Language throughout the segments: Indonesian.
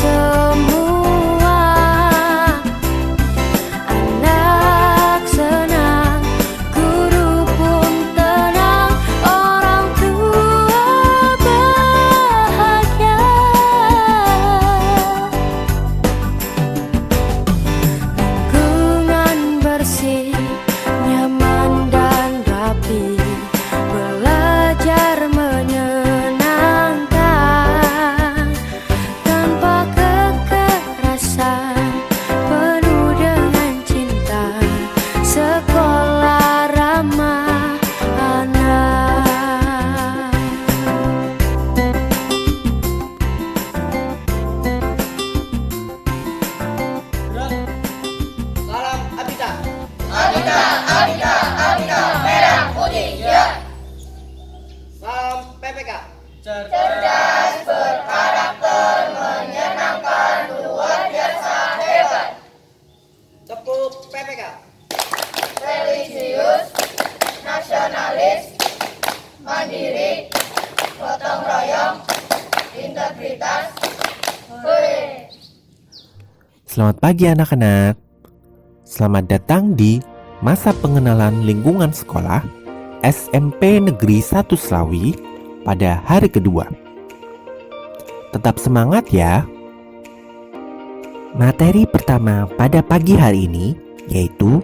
semua. Anak senang, guru pun tenang, orang tua bahagia. Lingkungan bersih, nyaman dan rapi, belajar menyenangkan tanpa kekerasan, penuh dengan cinta, sekolah ramah anak. Salam Abita. Merah putih, ya. Salam PPK. Cerdas, berkarakter, menyenangkan, luar biasa, hebat. Tepuk PPK. Religius, nasionalis, mandiri, gotong royong, integritas. Hore. Selamat pagi anak-anak. Selamat datang di masa pengenalan lingkungan sekolah SMP Negeri 1 Slawi pada hari kedua. Tetap semangat ya. Materi pertama pada pagi hari ini yaitu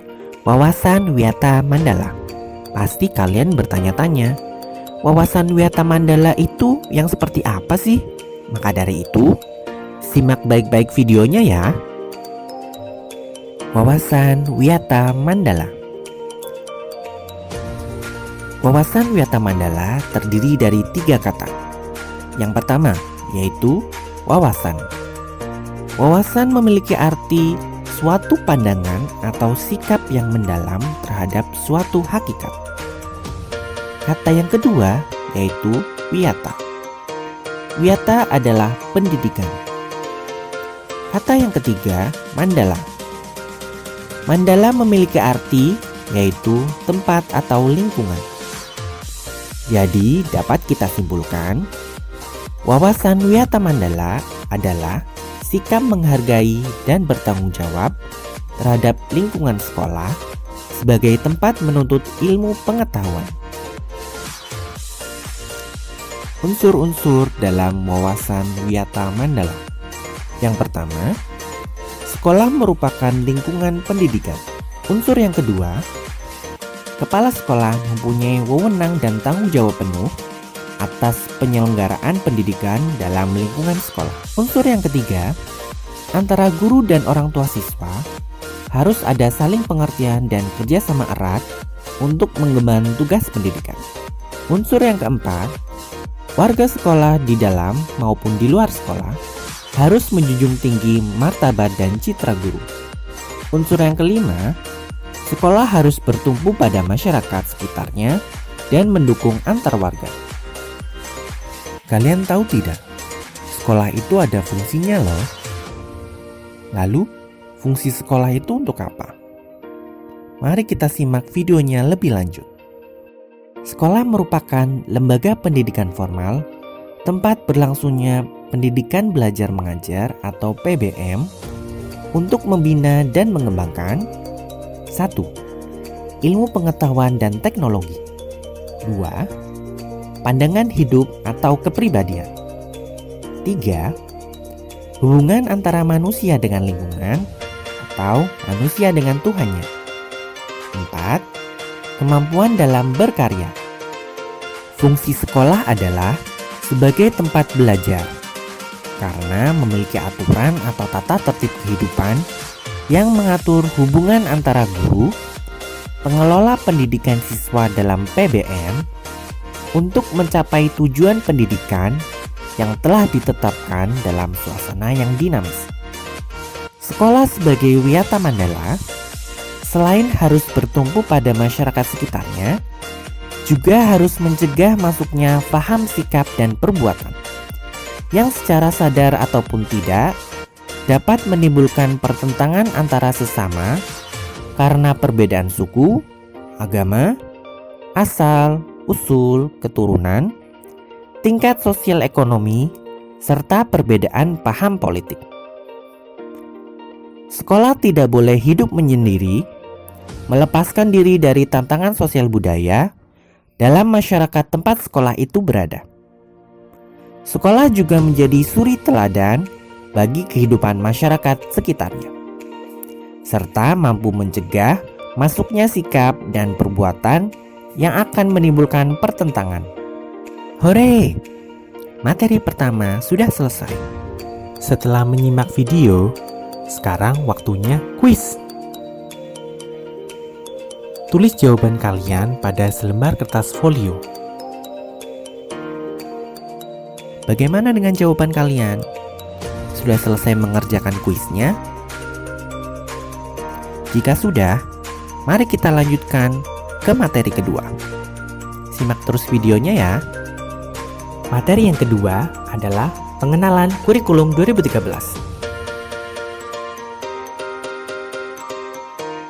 wawasan Wiyata Mandala. Pasti kalian bertanya-tanya, wawasan Wiyata Mandala itu yang seperti apa sih? Maka dari itu, simak baik-baik videonya ya. Wawasan Wiyata Mandala. Wawasan Wiyata Mandala terdiri dari 3 kata. Yang pertama yaitu wawasan. Wawasan memiliki arti suatu pandangan atau sikap yang mendalam terhadap suatu hakikat. Kata yang kedua yaitu wiyata. Wiyata adalah pendidikan. Kata yang ketiga mandala. Mandala memiliki arti yaitu tempat atau lingkungan. Jadi dapat kita simpulkan, wawasan Wiyata Mandala adalah sikap menghargai dan bertanggung jawab terhadap lingkungan sekolah sebagai tempat menuntut ilmu pengetahuan. Unsur-unsur dalam wawasan Wiyata Mandala. Yang pertama, sekolah merupakan lingkungan pendidikan. Unsur yang kedua, kepala sekolah mempunyai wewenang dan tanggung jawab penuh atas penyelenggaraan pendidikan dalam lingkungan sekolah. Unsur yang ketiga, antara guru dan orang tua siswa harus ada saling pengertian dan kerjasama erat untuk mengemban tugas pendidikan. Unsur yang keempat, warga sekolah di dalam maupun di luar sekolah harus menjunjung tinggi martabat dan citra guru. Unsur yang kelima, sekolah harus bertumpu pada masyarakat sekitarnya dan mendukung antar warga. Kalian tahu tidak? Sekolah itu ada fungsinya loh. Lalu, fungsi sekolah itu untuk apa? Mari kita simak videonya lebih lanjut. Sekolah merupakan lembaga pendidikan formal, tempat berlangsungnya pendidikan belajar mengajar atau PBM untuk membina dan mengembangkan 1. Ilmu pengetahuan dan teknologi. 2. Pandangan hidup atau kepribadian. 3. Hubungan antara manusia dengan lingkungan atau manusia dengan Tuhannya. 4. Kemampuan dalam berkarya. Fungsi sekolah adalah sebagai tempat belajar karena memiliki aturan atau tata tertib kehidupan yang mengatur hubungan antara guru, pengelola pendidikan siswa dalam PBM untuk mencapai tujuan pendidikan yang telah ditetapkan dalam suasana yang dinamis. Sekolah sebagai Wiyata Mandala selain harus bertumpu pada masyarakat sekitarnya, juga harus mencegah masuknya paham sikap dan perbuatan yang secara sadar ataupun tidak dapat menimbulkan pertentangan antara sesama karena perbedaan suku, agama, asal, usul, keturunan, tingkat sosial ekonomi, serta perbedaan paham politik. Sekolah tidak boleh hidup menyendiri, melepaskan diri dari tantangan sosial budaya dalam masyarakat tempat sekolah itu berada. Sekolah juga menjadi suri teladan bagi kehidupan masyarakat sekitarnya, serta mampu mencegah masuknya sikap dan perbuatan yang akan menimbulkan pertentangan. Hore! Materi pertama sudah selesai. Setelah menyimak video, sekarang waktunya kuis. Tulis jawaban kalian pada selembar kertas folio. Bagaimana dengan jawaban kalian? Sudah selesai mengerjakan kuisnya? Jika sudah, mari kita lanjutkan ke materi kedua. Simak terus videonya ya. Materi yang kedua adalah pengenalan kurikulum 2013.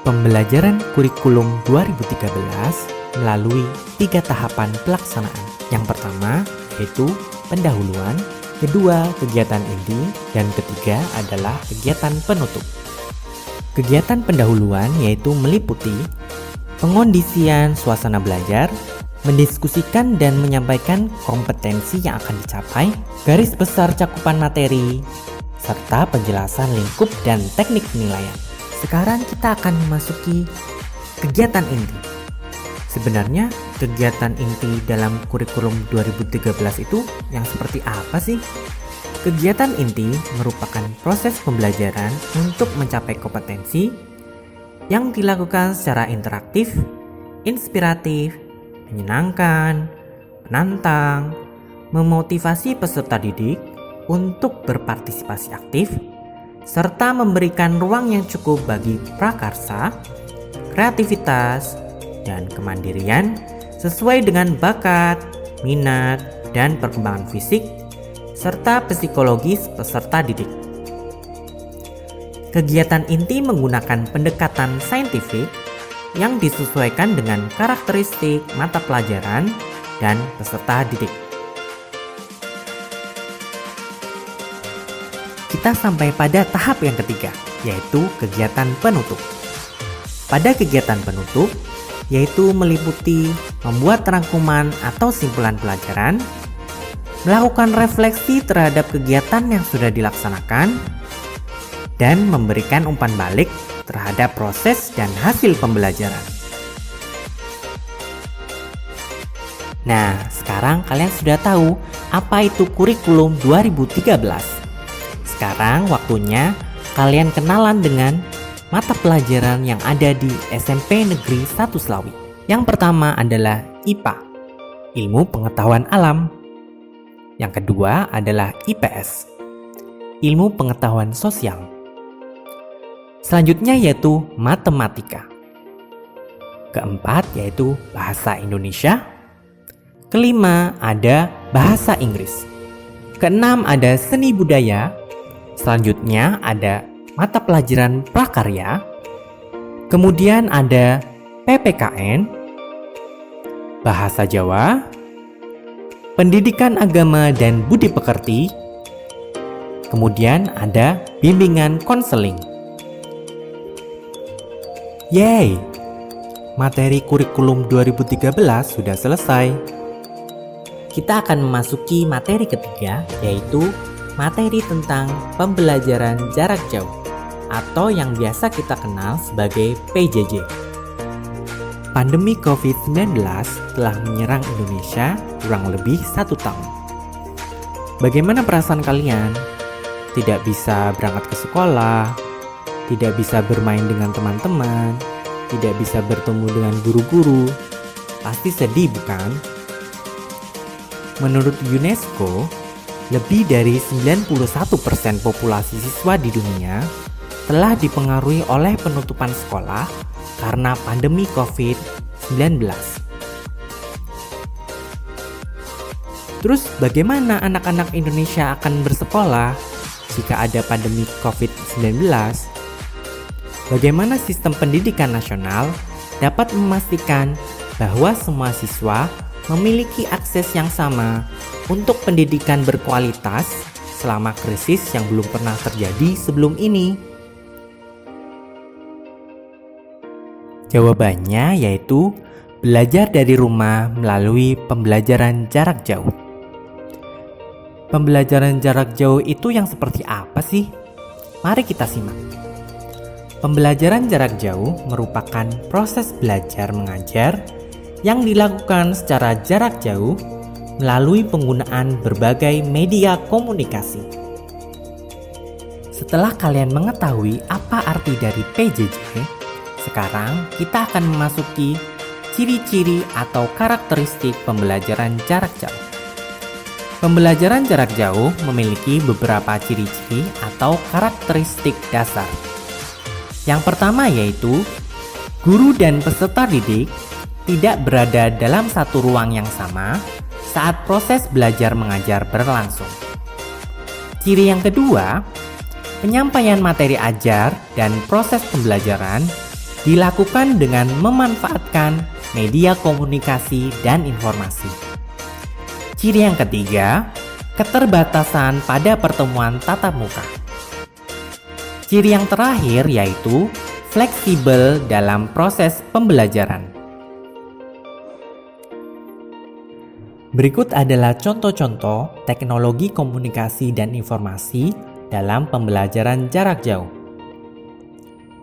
Pembelajaran kurikulum 2013 melalui 3 tahapan pelaksanaan. Yang pertama yaitu pendahuluan, kedua kegiatan inti, dan ketiga adalah kegiatan penutup. Kegiatan pendahuluan yaitu meliputi pengondisian suasana belajar, mendiskusikan dan menyampaikan kompetensi yang akan dicapai, garis besar cakupan materi, serta penjelasan lingkup dan teknik penilaian. Sekarang kita akan memasuki kegiatan inti. Sebenarnya kegiatan inti dalam kurikulum 2013 itu yang seperti apa sih? Kegiatan inti merupakan proses pembelajaran untuk mencapai kompetensi yang dilakukan secara interaktif, inspiratif, menyenangkan, menantang, memotivasi peserta didik untuk berpartisipasi aktif, serta memberikan ruang yang cukup bagi prakarsa, kreativitas, dan kemandirian sesuai dengan bakat, minat, dan perkembangan fisik, serta psikologis peserta didik. Kegiatan inti menggunakan pendekatan saintifik yang disesuaikan dengan karakteristik mata pelajaran dan peserta didik. Kita sampai pada tahap yang ketiga, yaitu kegiatan penutup. Pada kegiatan penutup, yaitu meliputi membuat rangkuman atau simpulan pelajaran, melakukan refleksi terhadap kegiatan yang sudah dilaksanakan, dan memberikan umpan balik terhadap proses dan hasil pembelajaran. Nah, sekarang kalian sudah tahu apa itu kurikulum 2013. Sekarang waktunya kalian kenalan dengan mata pelajaran yang ada di SMP Negeri 1 Slawi. Yang pertama adalah IPA, Ilmu Pengetahuan Alam. Yang kedua adalah IPS, Ilmu Pengetahuan Sosial. Selanjutnya yaitu Matematika. Keempat yaitu Bahasa Indonesia. Kelima ada Bahasa Inggris. Keenam ada Seni Budaya. Selanjutnya ada mata pelajaran prakarya. Kemudian ada PPKN, Bahasa Jawa, Pendidikan Agama dan Budi Pekerti. Kemudian ada bimbingan konseling. Yeay! Materi kurikulum 2013 sudah selesai. Kita akan memasuki materi ketiga, yaitu materi tentang pembelajaran jarak jauh atau yang biasa kita kenal sebagai PJJ. Pandemi COVID-19 telah menyerang Indonesia kurang lebih 1 tahun. Bagaimana perasaan kalian? Tidak bisa berangkat ke sekolah, tidak bisa bermain dengan teman-teman, tidak bisa bertemu dengan guru-guru. Pasti sedih, bukan? Menurut UNESCO, lebih dari 91% populasi siswa di dunia telah dipengaruhi oleh penutupan sekolah karena pandemi COVID-19. Terus bagaimana anak-anak Indonesia akan bersekolah jika ada pandemi COVID-19? Bagaimana sistem pendidikan nasional dapat memastikan bahwa semua siswa memiliki akses yang sama untuk pendidikan berkualitas selama krisis yang belum pernah terjadi sebelum ini? Jawabannya yaitu belajar dari rumah melalui pembelajaran jarak jauh. Pembelajaran jarak jauh itu yang seperti apa sih? Mari kita simak. Pembelajaran jarak jauh merupakan proses belajar mengajar yang dilakukan secara jarak jauh melalui penggunaan berbagai media komunikasi. Setelah kalian mengetahui apa arti dari PJJ, sekarang kita akan memasuki ciri-ciri atau karakteristik pembelajaran jarak jauh. Pembelajaran jarak jauh memiliki beberapa ciri-ciri atau karakteristik dasar. Yang pertama yaitu guru dan peserta didik tidak berada dalam satu ruang yang sama saat proses belajar mengajar berlangsung. Ciri yang kedua, penyampaian materi ajar dan proses pembelajaran dilakukan dengan memanfaatkan media komunikasi dan informasi. Ciri yang ketiga, keterbatasan pada pertemuan tatap muka. Ciri yang terakhir yaitu fleksibel dalam proses pembelajaran. Berikut adalah contoh-contoh teknologi komunikasi dan informasi dalam pembelajaran jarak jauh.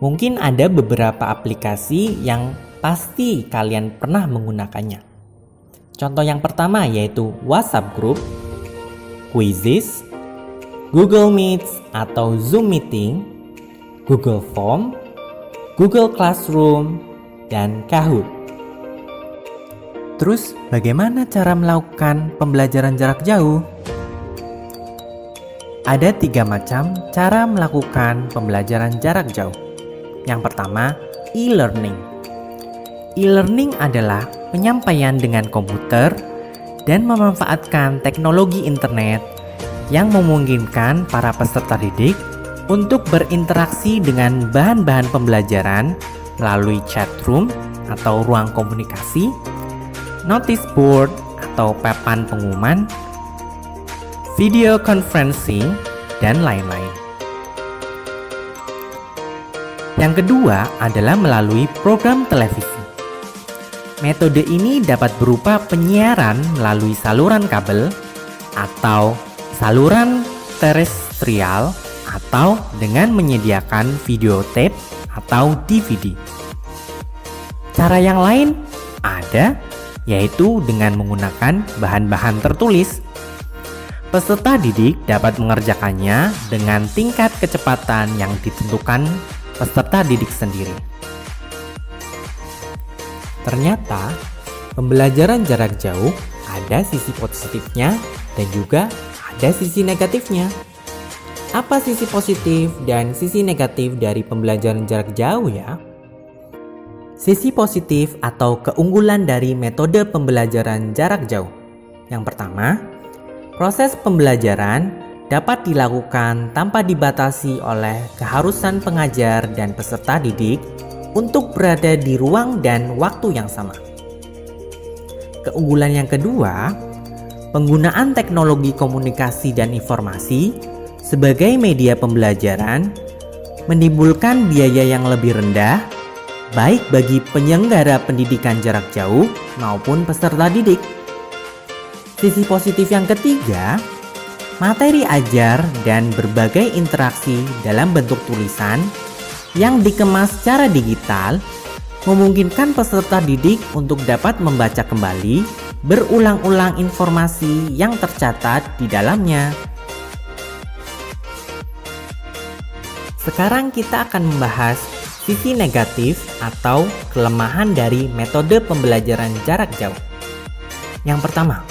Mungkin ada beberapa aplikasi yang pasti kalian pernah menggunakannya. Contoh yang pertama yaitu WhatsApp Group, Quizzes, Google Meet atau Zoom Meeting, Google Form, Google Classroom, dan Kahoot. Terus, bagaimana cara melakukan pembelajaran jarak jauh? Ada 3 macam cara melakukan pembelajaran jarak jauh. Yang pertama, e-learning. E-learning adalah penyampaian dengan komputer dan memanfaatkan teknologi internet yang memungkinkan para peserta didik untuk berinteraksi dengan bahan-bahan pembelajaran melalui chat room atau ruang komunikasi, notice board atau papan pengumuman, video conferencing, dan lain-lain. Yang kedua adalah melalui program televisi. Metode ini dapat berupa penyiaran melalui saluran kabel atau saluran terestrial atau dengan menyediakan video tape atau DVD. Cara yang lain ada, yaitu dengan menggunakan bahan-bahan tertulis. Peserta didik dapat mengerjakannya dengan tingkat kecepatan yang ditentukan peserta didik sendiri. Ternyata, pembelajaran jarak jauh ada sisi positifnya dan juga ada sisi negatifnya. Apa sisi positif dan sisi negatif dari pembelajaran jarak jauh ya? Sisi positif atau keunggulan dari metode pembelajaran jarak jauh. Yang pertama, proses pembelajaran dapat dilakukan tanpa dibatasi oleh keharusan pengajar dan peserta didik untuk berada di ruang dan waktu yang sama. Keunggulan yang kedua, penggunaan teknologi komunikasi dan informasi sebagai media pembelajaran menimbulkan biaya yang lebih rendah baik bagi penyelenggara pendidikan jarak jauh maupun peserta didik. Sisi positif yang ketiga, materi ajar dan berbagai interaksi dalam bentuk tulisan yang dikemas secara digital memungkinkan peserta didik untuk dapat membaca kembali berulang-ulang informasi yang tercatat di dalamnya. Sekarang kita akan membahas sisi negatif atau kelemahan dari metode pembelajaran jarak jauh. Yang pertama,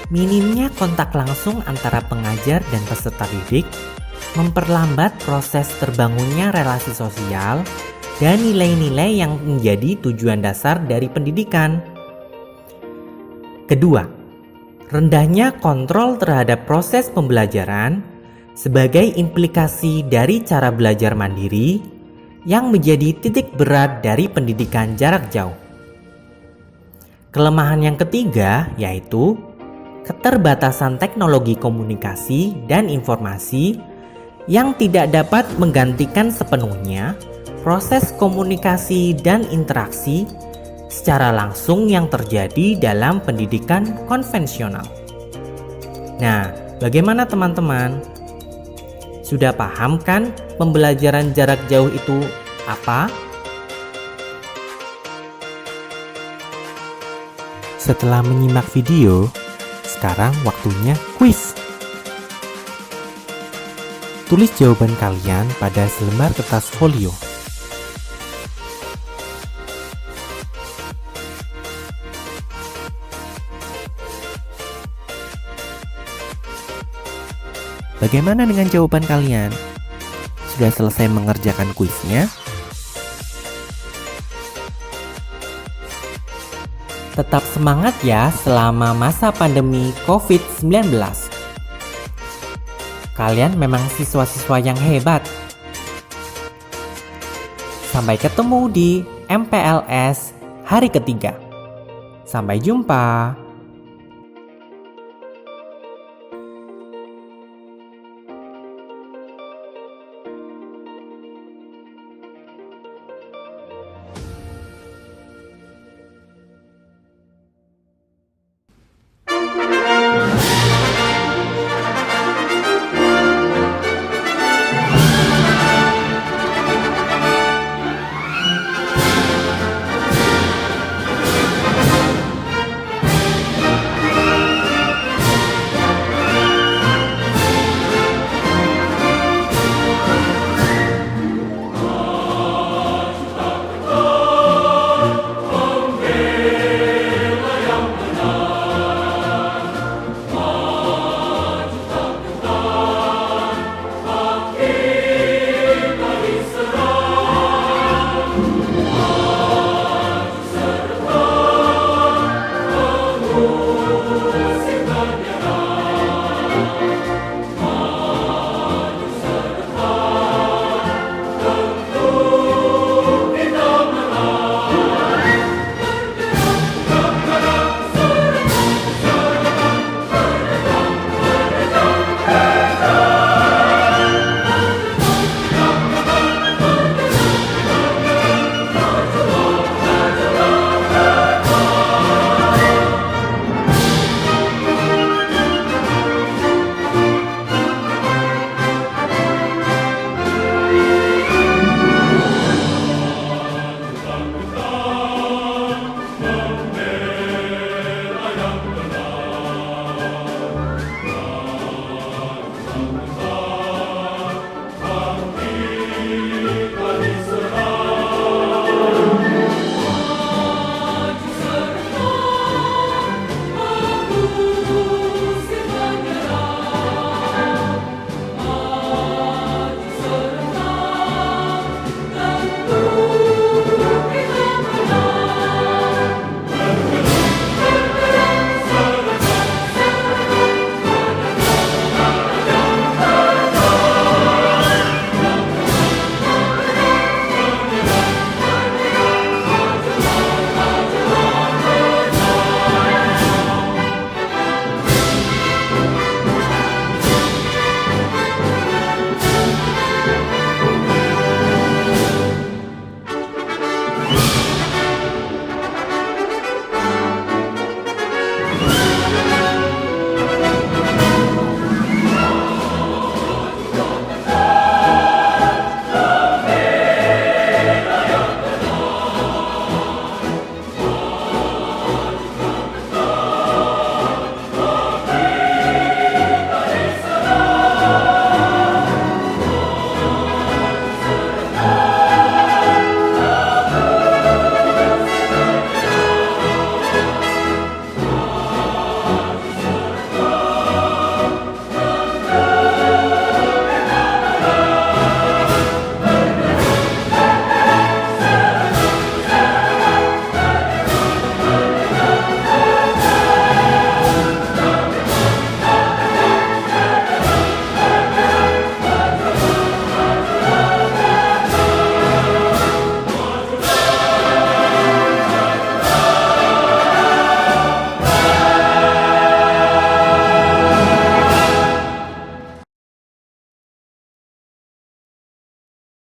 minimnya kontak langsung antara pengajar dan peserta didik memperlambat proses terbangunnya relasi sosial dan nilai-nilai yang menjadi tujuan dasar dari pendidikan. Kedua, rendahnya kontrol terhadap proses pembelajaran sebagai implikasi dari cara belajar mandiri yang menjadi titik berat dari pendidikan jarak jauh. Kelemahan yang ketiga yaitu keterbatasan teknologi komunikasi dan informasi yang tidak dapat menggantikan sepenuhnya proses komunikasi dan interaksi secara langsung yang terjadi dalam pendidikan konvensional. Nah, bagaimana teman-teman? Sudah paham kan pembelajaran jarak jauh itu apa? Setelah menyimak video, sekarang waktunya kuis. Tulis jawaban kalian pada selembar kertas folio. Bagaimana dengan jawaban kalian? Sudah selesai mengerjakan kuisnya? Tetap semangat ya selama masa pandemi COVID-19. Kalian memang siswa-siswa yang hebat. Sampai ketemu di MPLS hari ketiga. Sampai jumpa.